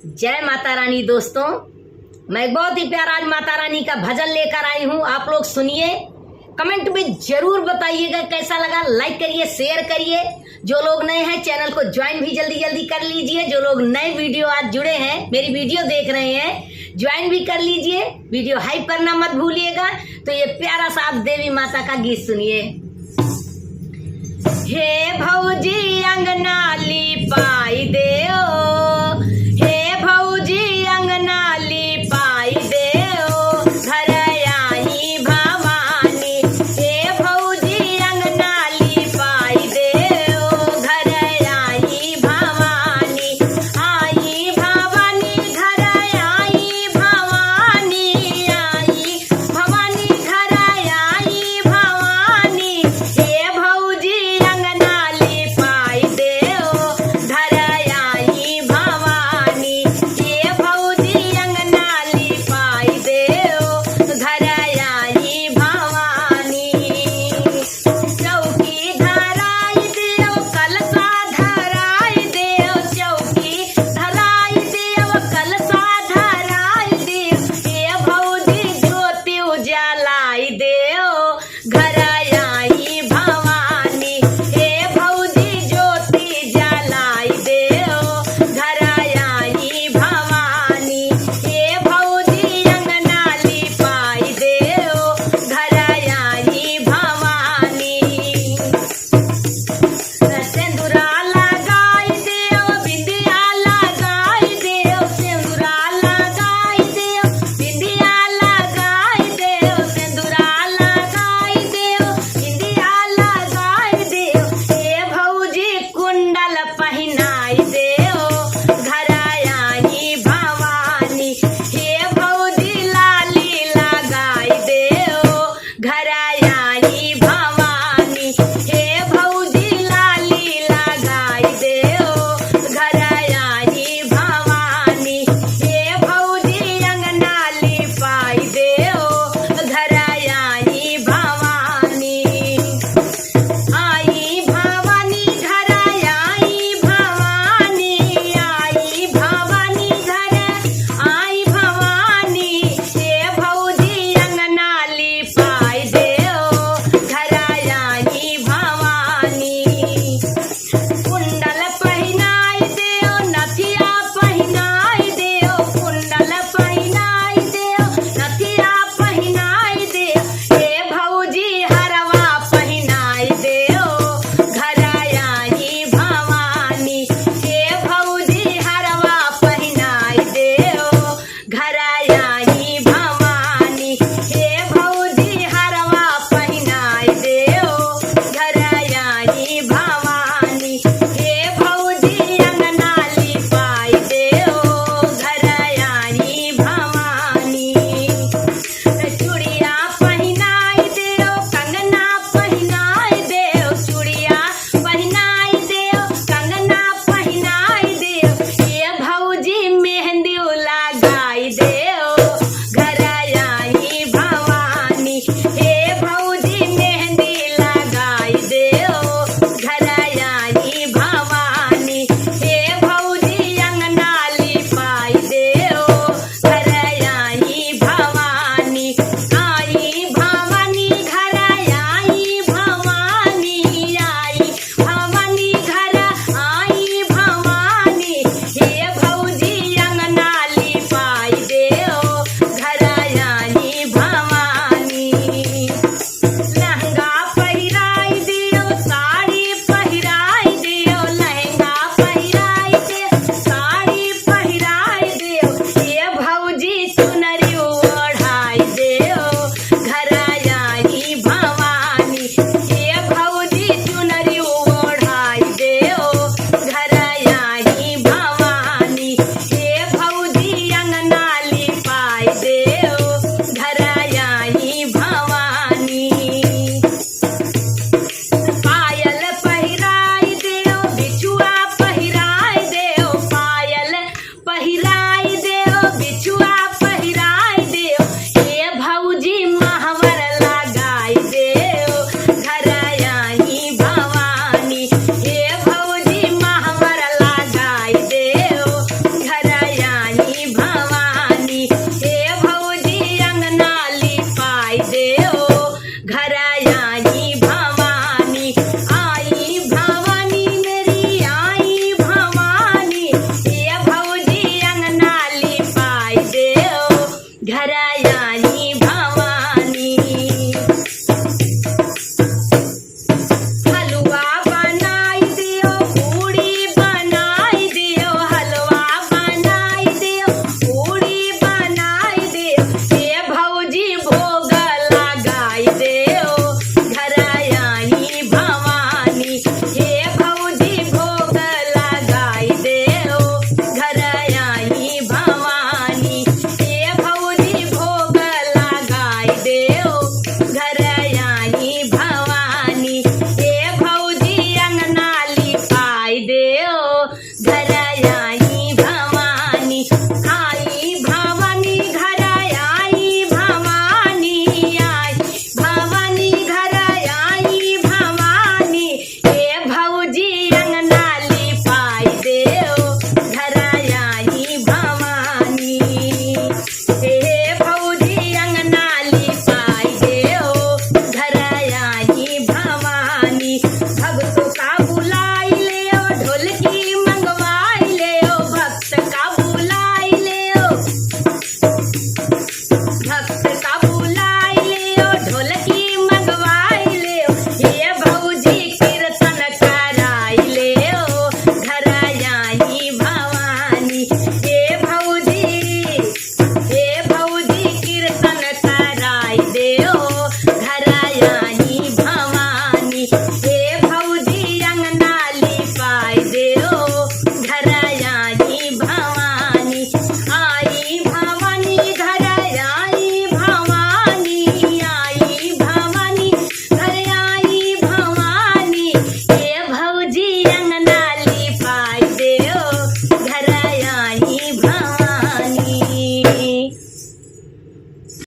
जय माता रानी। दोस्तों, मैं बहुत ही प्यारा आज माता रानी का भजन लेकर आई हूँ। आप लोग सुनिए, कमेंट में जरूर बताइएगा कैसा लगा। लाइक करिए, शेयर करिए। जो लोग नए हैं चैनल को ज्वाइन भी जल्दी जल्दी कर लीजिए। जो लोग नए वीडियो आज जुड़े हैं, मेरी वीडियो देख रहे हैं, ज्वाइन भी कर लीजिए। वीडियो हाइप करना मत भूलिएगा। तो ये प्यारा सा आप देवी माता का गीत सुनिए। हे भौजी अंगना लिपाई देओ, हे भौजी अंगना लिपाई देओ, घर आई भवानी। हे भौजी अंगना लिपाई देओ, घर आई भवानी। आई भवानी घर आई भवानी, आई भवानी घर आई भवानी। हे भौजी अंगना लिपाई देओ, घर आई भवानी। हे भौजी अंगना लिपाई देओ, घर आई भवानी। चौकी धराई देओ, कलसा धराई देओ, चौकी धराई देओ, कलसा धराई देओ। हे भौजी ज्योति उजालाई देओ, घर आई भवानी। हे भौजी ज्योति जलाई देओ, घर आई भवानी। हे भौजी अंगना लिपाई देओ, घर आई भवानी। सिंदूरा लगाई देओ, बिंदिया लगाई देओ, सिंदूरा लगाई देओ, बिंदिया लगाई देओ, सिंदूरा लगाई देओ, बिंदिया लगाई देओ। हे भौजी कुंडल पहिनाई देओ, घर आई भवानी। हे भौजी लाली लगाई देओ, घर आई भवानी। हे भौजी लाली लगाई देओ, घर आई भवानी। हे भौजी अंगना लिपाई देओ, घर आई भवानी। आई भवानी घर आई भवानी, आई भवानी घर आई भवानी। हे भौजी अंगना लिपाई देओ, घर आई भवानी। कुंडल पहिनाई देओ, नथिया पहिनाई देओ, कुंडल पहिनाई देओ, नथिया पहिनाई देओ। हे भौजी हरवा पहिनाई देओ, घर आई भवानी। हे भौजी हरवा पहिनाई देओ, घर आई भवानी। हे भौजी हरवा पहिनाई देओ, घर आई भवानी। हे भौजी अंगना लिपाई देओ, घर आई भवानी। चूड़िया पहिनाई देओ, कंगना पहिनाई देओ, चूड़िया पहिनाई देओ, कंगना पहिनाई देओ। हे भौजी मेहंदी लगाई देओ, घर आई भवानी। हे भौजी मेहंदी लगाई देओ, घर आई भवानी। हे भौजी अंगना लिपाई देओ, घर आई भवानी। आई भवानी घर आई भवानी, आई भवानी घर आई भवानी। हे भौजी अंगना लिपाई देओ, घर आई भवानी। लहंगा पहिराई दियो, साड़ी पहिराई दियो, लहंगा पहिराई दियो, साड़ी पहिराई दियो। हे भौजी चुनरी ओढ़ाई देओ, घर आई भवानी। हे भौजी चुनरी ओढ़ाई देओ, घर आई भवानी। हे भौजी अंगना लिपाई देओ, घर आई भवानी। पायल पहिराई देओ, बिछुआ पहिराई देओ, पायल पहिराई